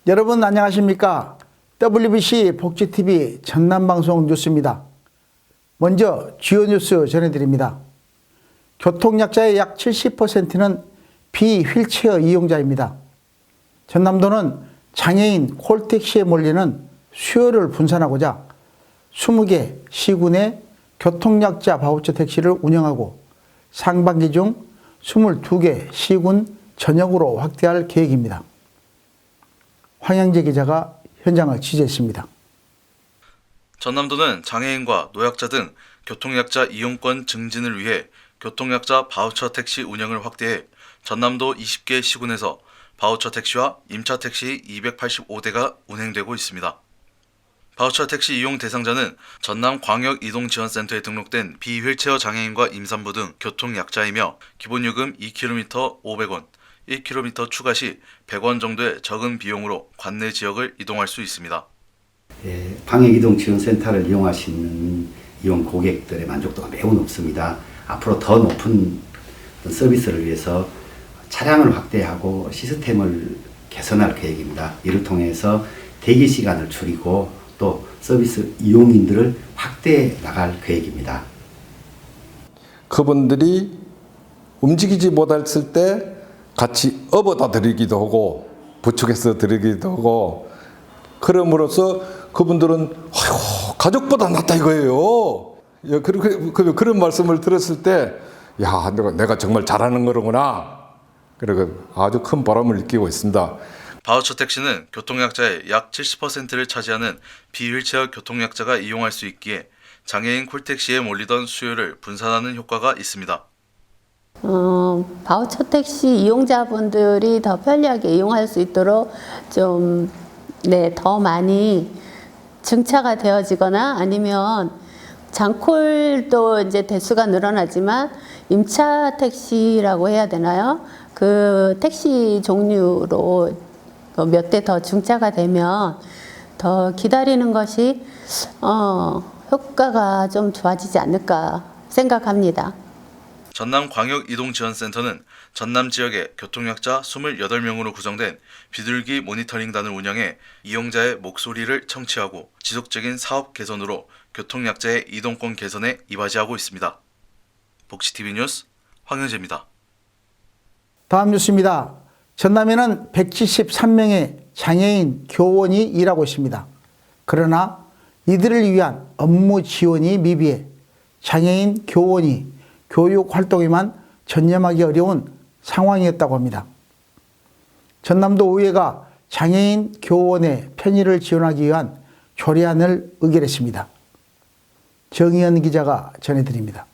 여러분 안녕하십니까? WBC 복지TV 전남방송 뉴스입니다. 먼저 주요 뉴스 전해드립니다. 교통약자의 약 70%는 비휠체어 이용자입니다. 전남도는 장애인 콜택시에 몰리는 수요를 분산하고자 20개 시군의 교통약자 바우처 택시를 운영하고 상반기 중 22개 시군 전역으로 확대할 계획입니다. 황영재 기자가 현장을 취재했습니다. 전남도는 장애인과 노약자 등 교통약자 이용권 증진을 위해 교통약자 바우처 택시 운영을 확대해 전남도 20개 시군에서 바우처 택시와 임차 택시 285대가 운행되고 있습니다. 바우처 택시 이용 대상자는 전남광역이동지원센터에 등록된 비휠체어 장애인과 임산부 등 교통약자이며 기본요금 2km 500원, 1km 추가 시 100원 정도의 적은 비용으로 관내 지역을 이동할 수 있습니다. 광역이동지원센터를 이용하시는 이용 고객들의 만족도가 매우 높습니다. 앞으로 더 높은 서비스를 위해서 차량을 확대하고 시스템을 개선할 계획입니다. 이를 통해서 대기 시간을 줄이고 또 서비스 이용인들을 확대해 나갈 계획입니다. 그분들이 움직이지 못했을 때 같이 업어다 드리기도 하고 부축해서 드리기도 하고 그럼으로써 그분들은 아이고 가족보다 낫다 이거예요. 그런 말씀을 들었을 때 야, 내가 정말 잘하는 거구나. 그리고 아주 큰 보람을 느끼고 있습니다. 바우처 택시는 교통약자의 약 70%를 차지하는 비휠체어 교통약자가 이용할 수 있기에 장애인 콜택시에 몰리던 수요를 분산하는 효과가 있습니다. 바우처 택시 이용자분들이 더 편리하게 이용할 수 있도록 좀, 더 많이 증차가 되어지거나 아니면 장콜도 이제 대수가 늘어나지만 임차 택시라고 해야 되나요? 그 택시 종류로 몇 대 더 중차가 되면 더 기다리는 것이 효과가 좀 좋아지지 않을까 생각합니다. 전남광역이동지원센터는 전남 지역의 교통약자 28명으로 구성된 비둘기 모니터링단을 운영해 이용자의 목소리를 청취하고 지속적인 사업 개선으로 교통약자의 이동권 개선에 이바지하고 있습니다. 복지TV 뉴스 황영재입니다. 다음 뉴스입니다. 전남에는 173명의 장애인 교원이 일하고 있습니다. 그러나 이들을 위한 업무 지원이 미비해 장애인 교원이 교육 활동에만 전념하기 어려운 상황이었다고 합니다. 전남도 의회가 장애인 교원의 편의를 지원하기 위한 조례안을 의결했습니다. 정의연 기자가 전해드립니다.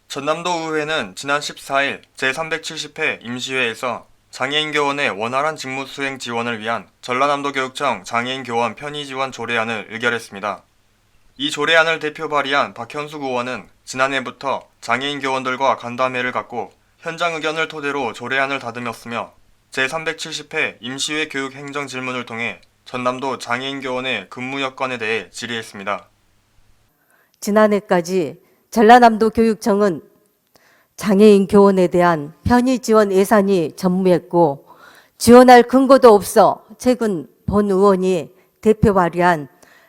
전남도 의회는 지난 14일 제370회 임시회에서 장애인 교원의 원활한 직무 수행 지원을 위한 전라남도 교육청 장애인 교원 편의 지원 조례안을 의결했습니다. 이 조례안을 대표 발의한 박현숙 의원은 지난해부터 장애인 교원들과 간담회를 갖고 현장 의견을 토대로 조례안을 다듬었으며 제370회 임시회 교육 행정 질문을 통해 전남도 장애인 교원의 근무 여건에 대해 질의했습니다. 지난해까지 전라남도 교육청은 장애인 교원에 대한 편의 지원 예산이 전무했고 지원할 근거도 없어 최근 본 의원이 대표 발의한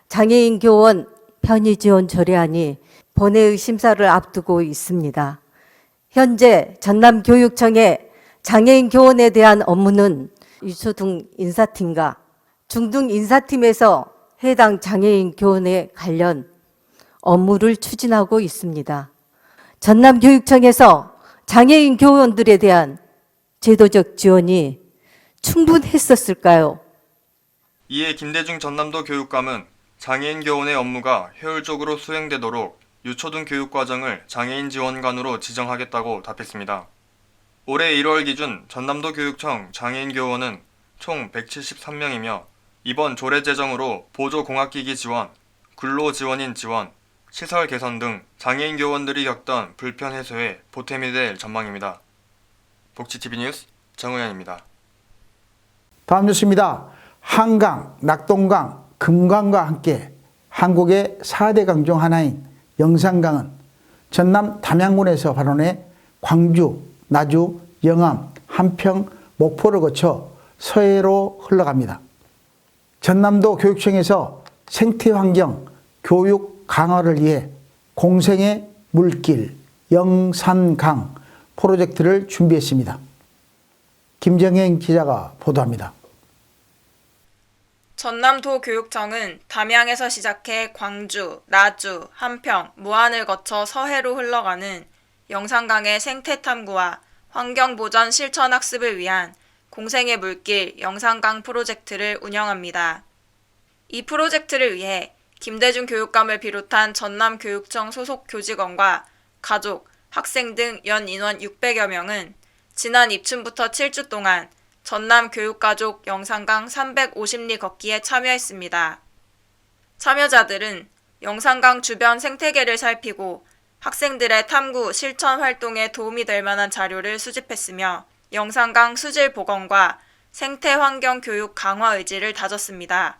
장애인 교원 편의 지원 조례안이 본회의 심사를 앞두고 있습니다. 현재 전남교육청의 장애인 교원에 대한 업무는 유초등 인사팀과 중등 인사팀에서 해당 장애인 교원에 관련 업무를 추진하고 있습니다. 전남교육청에서 장애인 교원들에 대한 제도적 지원이 충분했었을까요? 이에 김대중 전남도 교육감은 장애인 교원의 업무가 효율적으로 수행되도록 유초등 교육과정을 장애인 지원관으로 지정하겠다고 답했습니다. 올해 1월 기준 전남도 교육청 장애인 교원은 총 173명이며 이번 조례 제정으로 보조공학기기 지원, 근로지원인 지원, 시설 개선 등 장애인 교원들이 겪던 불편 해소에 보탬이 될 전망입니다. 복지TV 뉴스 정우현입니다. 다음 뉴스입니다. 한강, 낙동강, 금강과 함께 한국의 4대 강 중 하나인 영산강은 전남 담양군에서 발원해 광주, 나주, 영암, 한평, 목포를 거쳐 서해로 흘러갑니다. 전남도 교육청에서 생태환경 교육 강화를 위해 공생의 물길 영산강 프로젝트를 준비했습니다. 김정현 기자가 보도합니다. 전남도 교육청은 담양에서 시작해 광주, 나주, 한평, 무안을 거쳐 서해로 흘러가는 영산강의 생태 탐구와 환경보전 실천 학습을 위한 공생의 물길 영산강 프로젝트를 운영합니다. 이 프로젝트를 위해 김대중 교육감을 비롯한 전남교육청 소속 교직원과 가족, 학생 등 연 인원 600여 명은 지난 입춘부터 7주 동안 전남교육가족 영산강 350리 걷기에 참여했습니다. 참여자들은 영산강 주변 생태계를 살피고 학생들의 탐구, 실천 활동에 도움이 될 만한 자료를 수집했으며 영산강 수질 복원과 생태환경 교육 강화 의지를 다졌습니다.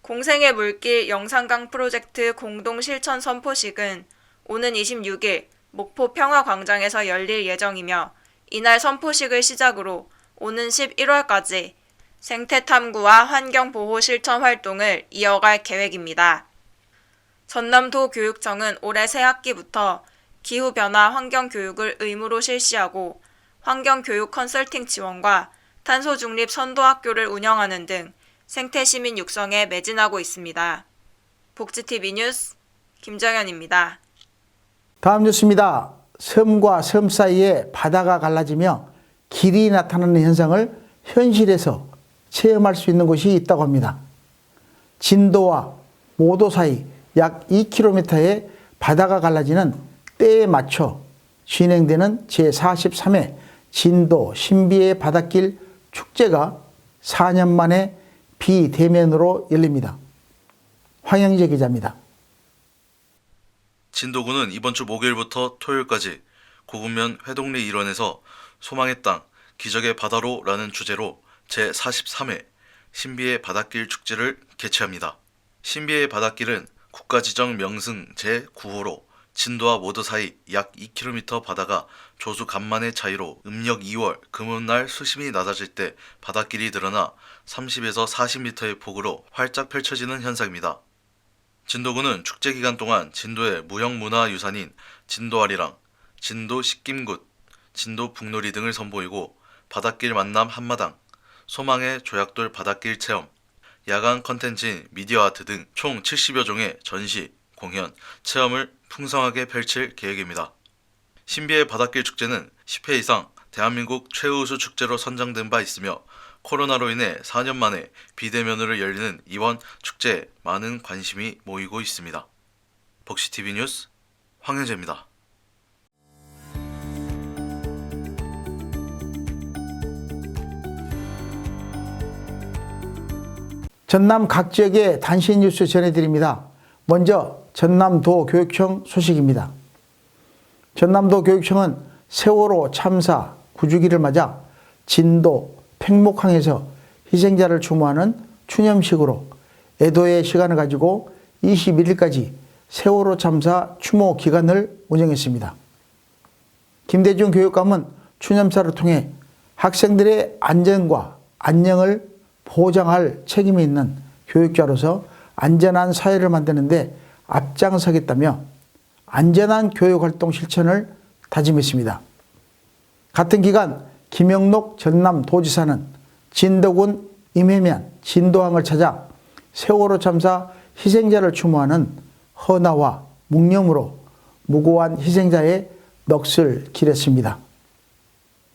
공생의 물길 영산강 프로젝트 공동 실천 선포식은 오는 26일 목포 평화광장에서 열릴 예정이며 이날 선포식을 시작으로 오는 11월까지 생태 탐구와 환경 보호 실천 활동을 이어갈 계획입니다. 전남도 교육청은 올해 새 학기부터 기후변화 환경교육을 의무로 실시하고 환경교육 컨설팅 지원과 탄소중립 선도학교를 운영하는 등 생태시민 육성에 매진하고 있습니다. 복지TV 뉴스 김정현입니다. 다음 뉴스입니다. 섬과 섬 사이에 바다가 갈라지며 길이 나타나는 현상을 현실에서 체험할 수 있는 곳이 있다고 합니다. 진도와 모도 사이 약 2km의 바다가 갈라지는 때에 맞춰 진행되는 제43회 진도 신비의 바닷길 축제가 4년 만에 비대면으로 열립니다. 황영재 기자입니다. 진도구는 이번 주 목요일부터 토요일까지 고군면 회동리 일원에서 소망의 땅, 기적의 바다로 라는 주제로 제43회 신비의 바닷길 축제를 개최합니다. 신비의 바닷길은 국가지정 명승 제9호로 진도와 모도 사이 약 2km 바다가 조수 간만의 차이로 음력 2월 금음날 수심이 낮아질 때 바닷길이 드러나 30에서 40m의 폭으로 활짝 펼쳐지는 현상입니다. 진도구는 축제 기간 동안 진도의 무형문화유산인 진도아리랑, 진도 식김굿, 진도 북놀이 등을 선보이고 바닷길 만남 한마당, 소망의 조약돌 바닷길 체험, 야간 컨텐츠인 미디어 아트 등 총 70여 종의 전시, 공연, 체험을 풍성하게 펼칠 계획입니다. 신비의 바닷길 축제는 10회 이상 대한민국 최우수 축제로 선정된 바 있으며 코로나로 인해 4년 만에 비대면으로 열리는 이번 축제에 많은 관심이 모이고 있습니다. 복시TV 뉴스 황현재입니다. 전남 각 지역의 단신 뉴스 전해드립니다. 먼저 전남도 교육청 소식입니다. 전남도 교육청은 세월호 참사 9주기를 맞아 진도 팽목항에서 희생자를 추모하는 추념식으로 애도의 시간을 가지고 21일까지 세월호 참사 추모 기간을 운영했습니다. 김대중 교육감은 추념사를 통해 학생들의 안전과 안녕을 보장할 책임이 있는 교육자로서 안전한 사회를 만드는 데 앞장서겠다며 안전한 교육활동 실천을 다짐했습니다. 같은 기간 김영록 전남도지사는 진도군 임해면 진도항을 찾아 세월호 참사 희생자를 추모하는 헌화와 묵념으로 무고한 희생자의 넋을 기렸습니다.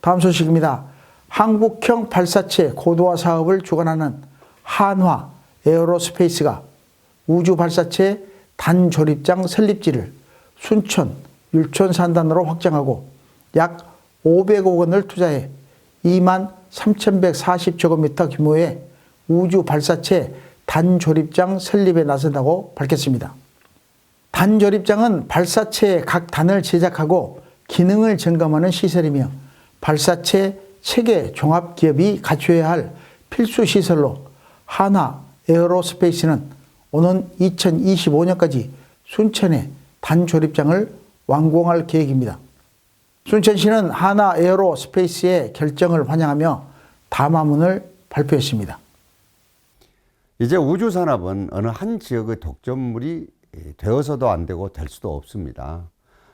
다음 소식입니다. 한국형 발사체 고도화 사업을 주관하는 한화 에어로스페이스가 우주 발사체 단조립장 설립지를 순천 율촌 산단으로 확장하고 약 500억 원을 투자해 23,140제곱미터 규모의 우주 발사체 단조립장 설립에 나선다고 밝혔습니다. 단조립장은 발사체의 각 단을 제작하고 기능을 점검하는 시설이며 발사체 체계 종합기업이 갖춰야 할 필수 시설로 한화 에어로스페이스는 오는 2025년까지 순천에 단조립장을 완공할 계획입니다. 순천시는 한화 에어로스페이스의 결정을 환영하며 담화문을 발표했습니다. 이제 우주산업은 어느 한 지역의 독점물이 되어서도 안 되고 될 수도 없습니다.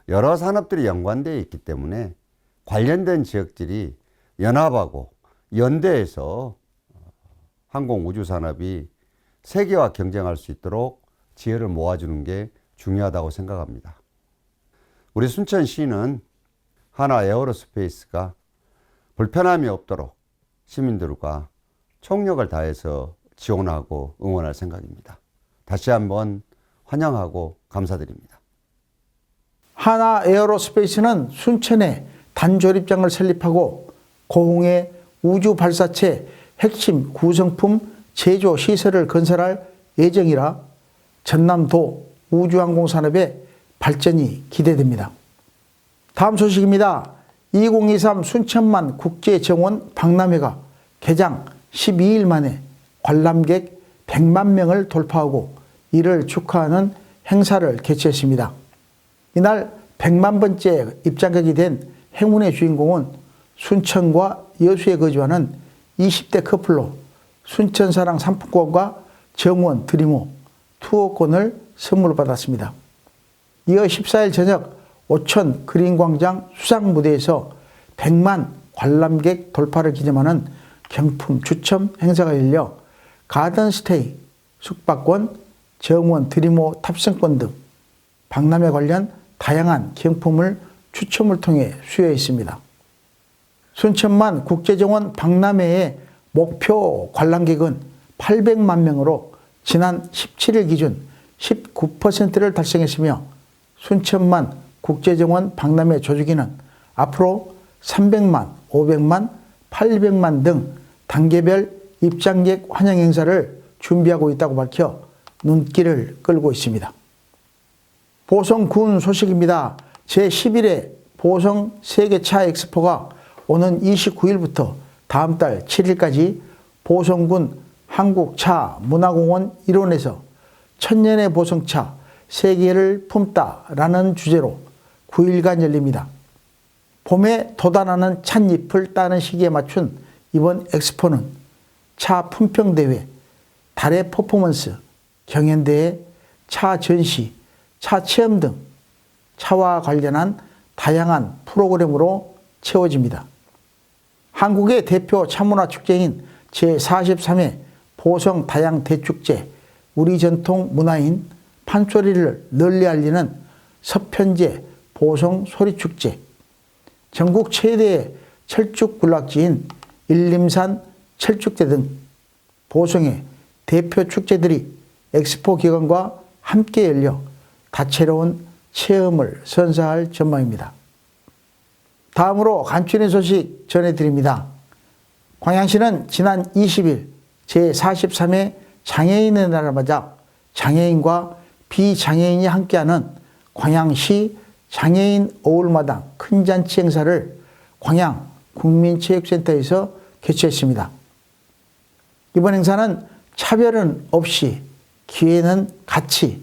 여러 산업들이 연관되어 있기 때문에 관련된 지역들이 연합하고 연대해서 항공우주산업이 세계와 경쟁할 수 있도록 지혜를 모아주는 게 중요하다고 생각합니다. 우리 순천시는 하나 에어로스페이스가 불편함이 없도록 시민들과 총력을 다해서 지원하고 응원할 생각입니다. 다시 한번 환영하고 감사드립니다. 하나 에어로스페이스는 순천에 단조립장을 설립하고 고흥에 우주 발사체 핵심 구성품 제조 시설을 건설할 예정이라 전남도 우주항공 산업의 발전이 기대됩니다. 다음 소식입니다. 2023 순천만 국제정원 박람회가 개장 12일 만에 관람객 100만 명을 돌파하고 이를 축하하는 행사를 개최했습니다. 이날 100만 번째 입장객이 된 행운의 주인공은 순천과 여수에 거주하는 20대 커플로 순천사랑 상품권과 정원 드림호 투어권을 선물로 받았습니다. 이어 14일 저녁 오천 그린광장 수상무대에서 100만 관람객 돌파를 기념하는 경품 추첨 행사가 열려 가든스테이, 숙박권, 정원 드림호 탑승권 등 박람회 관련 다양한 경품을 추첨을 통해 수여했습니다. 순천만 국제정원 박람회의 목표 관람객은 800만 명으로 지난 17일 기준 19%를 달성했으며 순천만 국제정원 박람회 조직위는 앞으로 300만, 500만, 800만 등 단계별 입장객 환영 행사를 준비하고 있다고 밝혀 눈길을 끌고 있습니다. 보성군 소식입니다. 제11회 보성 세계차 엑스포가 오는 29일부터 다음 달 7일까지 보성군 한국차문화공원 일원에서 천년의 보성차 세계를 품다라는 주제로 9일간 열립니다. 봄에 돋아나는 찻잎을 따는 시기에 맞춘 이번 엑스포는 차 품평대회, 달의 퍼포먼스, 경연대회, 차 전시, 차 체험 등 차와 관련한 다양한 프로그램으로 채워집니다. 한국의 대표 차문화 축제인 제43회 보성 다양 대축제, 우리 전통 문화인 판소리를 널리 알리는 서편제 보성 소리축제, 전국 최대의 철쭉 군락지인 일림산 철쭉대 등 보성의 대표 축제들이 엑스포 기간과 함께 열려 다채로운 체험을 선사할 전망입니다. 다음으로 간추린 소식 전해드립니다. 광양시는 지난 20일 제43회 장애인의 날을 맞아 장애인과 비장애인이 함께하는 광양시 장애인 어울마당 큰 잔치 행사를 광양 국민체육센터에서 개최했습니다. 이번 행사는 차별은 없이 기회는 같이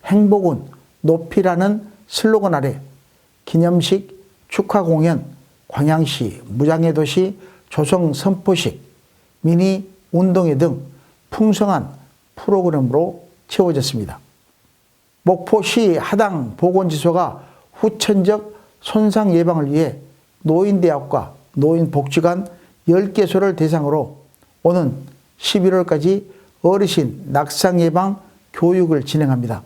행복은 높이라는 슬로건 아래 기념식, 축하 공연, 광양시 무장애 도시 조성 선포식, 미니 운동회 등 풍성한 프로그램으로 채워졌습니다. 목포시 하당 보건지소가 후천적 손상 예방을 위해 노인대학과 노인복지관 10개소를 대상으로 오는 11월까지 어르신 낙상 예방 교육을 진행합니다.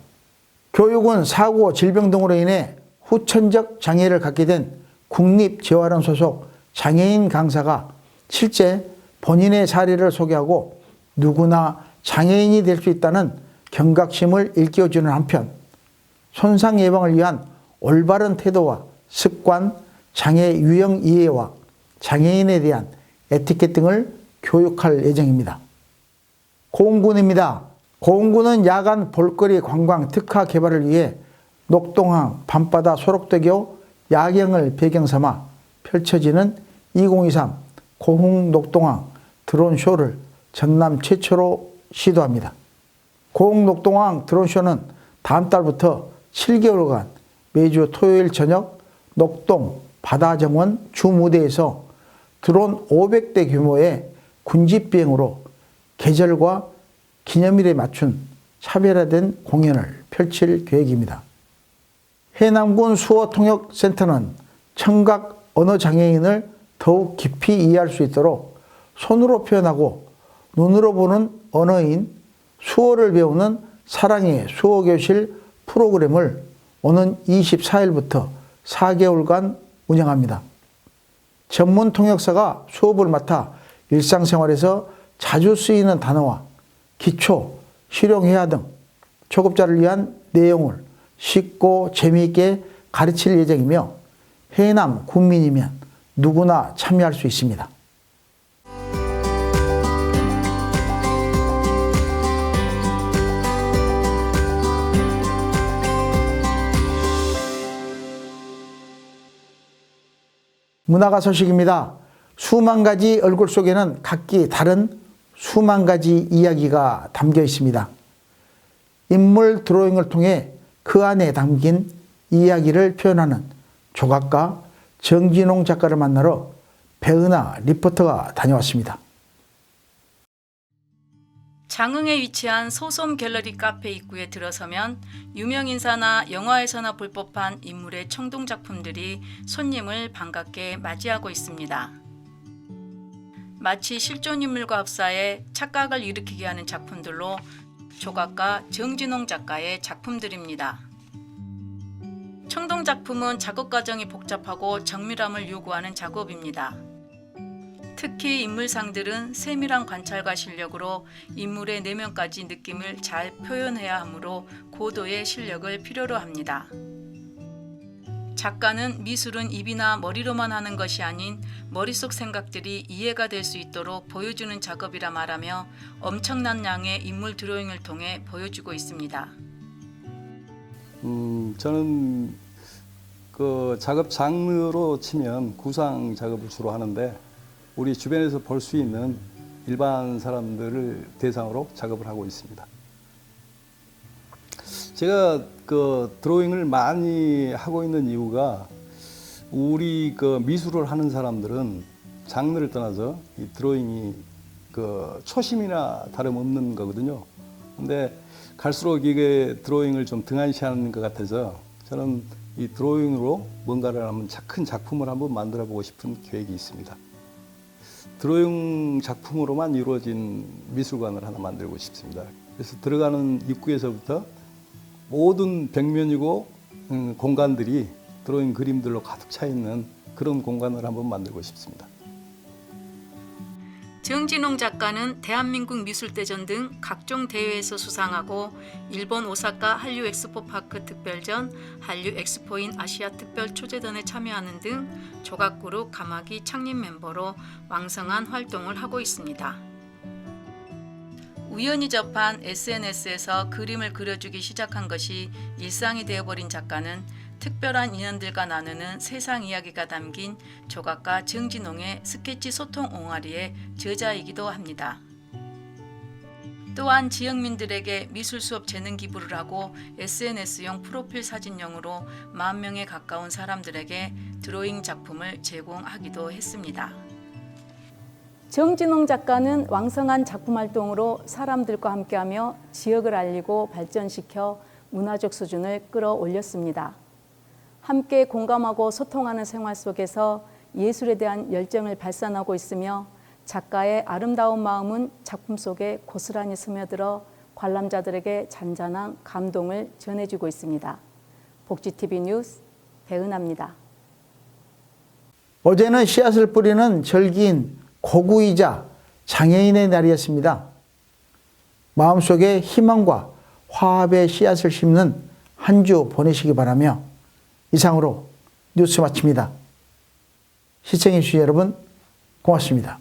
교육은 사고, 질병 등으로 인해 후천적 장애를 갖게 된 국립재활원 소속 장애인 강사가 실제 본인의 사례를 소개하고 누구나 장애인이 될 수 있다는 경각심을 일깨워주는 한편 손상 예방을 위한 올바른 태도와 습관, 장애 유형 이해와 장애인에 대한 에티켓 등을 교육할 예정입니다. 고흥군입니다. 고흥군은 야간 볼거리 관광 특화 개발을 위해 녹동항 밤바다 소록대교 야경을 배경 삼아 펼쳐지는 2023 고흥 녹동항 드론쇼를 전남 최초로 시도합니다. 고흥 녹동항 드론쇼는 다음 달부터 7개월간 매주 토요일 저녁 녹동 바다정원 주무대에서 드론 500대 규모의 군집비행으로 계절과 기념일에 맞춘 차별화된 공연을 펼칠 계획입니다. 해남군 수어통역센터는 청각 언어장애인을 더욱 깊이 이해할 수 있도록 손으로 표현하고 눈으로 보는 언어인 수어를 배우는 사랑의 수어교실 프로그램을 오는 24일부터 4개월간 운영합니다. 전문 통역사가 수업을 맡아 일상생활에서 자주 쓰이는 단어와 기초, 실용회화 등 초급자를 위한 내용을 쉽고 재미있게 가르칠 예정이며 해남 군민이면 누구나 참여할 수 있습니다. 문화가 소식입니다. 수만 가지 얼굴 속에는 각기 다른 수만 가지 이야기가 담겨 있습니다. 인물 드로잉을 통해 그 안에 담긴 이야기를 표현하는 조각가 정진홍 작가를 만나러 배은하 리포터가 다녀왔습니다. 장흥에 위치한 소솜 갤러리 카페 입구에 들어서면 유명인사나 영화에서나 볼 법한 인물의 청동작품들이 손님을 반갑게 맞이하고 있습니다. 마치 실존인물과 흡사해 착각을 일으키게 하는 작품들로 조각가 정진홍 작가의 작품들입니다. 청동작품은 작업 과정이 복잡하고 정밀함을 요구하는 작업입니다. 특히 인물상들은 세밀한 관찰과 실력으로 인물의 내면까지 느낌을 잘 표현해야 하므로 고도의 실력을 필요로 합니다. 작가는 미술은 입이나 머리로만 하는 것이 아닌 머릿속 생각들이 이해가 될 수 있도록 보여주는 작업이라 말하며 엄청난 양의 인물 드로잉을 통해 보여주고 있습니다. 저는 그 작업 장르로 치면 구상 작업을 주로 하는데 우리 주변에서 볼 수 있는 일반 사람들을 대상으로 작업을 하고 있습니다. 제가 그 드로잉을 많이 하고 있는 이유가 우리 그 미술을 하는 사람들은 장르를 떠나서 이 드로잉이 그 초심이나 다름없는 거거든요. 근데 갈수록 이게 드로잉을 좀 등한시하는 것 같아서 저는 이 드로잉으로 뭔가를 한번 큰 작품을 한번 만들어 보고 싶은 계획이 있습니다. 드로잉 작품으로만 이루어진 미술관을 하나 만들고 싶습니다. 그래서 들어가는 입구에서부터 모든 벽면이고 공간들이 드로잉 그림들로 가득 차 있는 그런 공간을 한번 만들고 싶습니다. 정진홍 작가는 대한민국 미술대전 등 각종 대회에서 수상하고 일본 오사카 한류 엑스포파크 특별전, 한류 엑스포인 아시아 특별 초재단에 참여하는 등 조각그룹 가마기 창립 멤버로 왕성한 활동을 하고 있습니다. 우연히 접한 SNS에서 그림을 그려주기 시작한 것이 일상이 되어버린 작가는 특별한 인연들과 나누는 세상 이야기가 담긴 조각가 정진홍의 스케치 소통 옹알이의 저자이기도 합니다. 또한 지역민들에게 미술 수업 재능 기부를 하고 SNS용 프로필 사진용으로 10,000명에 가까운 사람들에게 드로잉 작품을 제공하기도 했습니다. 정진홍 작가는 왕성한 작품 활동으로 사람들과 함께하며 지역을 알리고 발전시켜 문화적 수준을 끌어올렸습니다. 함께 공감하고 소통하는 생활 속에서 예술에 대한 열정을 발산하고 있으며 작가의 아름다운 마음은 작품 속에 고스란히 스며들어 관람자들에게 잔잔한 감동을 전해주고 있습니다. 복지TV 뉴스 배은하입니다. 어제는 씨앗을 뿌리는 절기인 고구이자 장애인의 날이었습니다. 마음속에 희망과 화합의 씨앗을 심는 한 주 보내시기 바라며 이상으로 뉴스 마칩니다. 시청해주신 여러분 고맙습니다.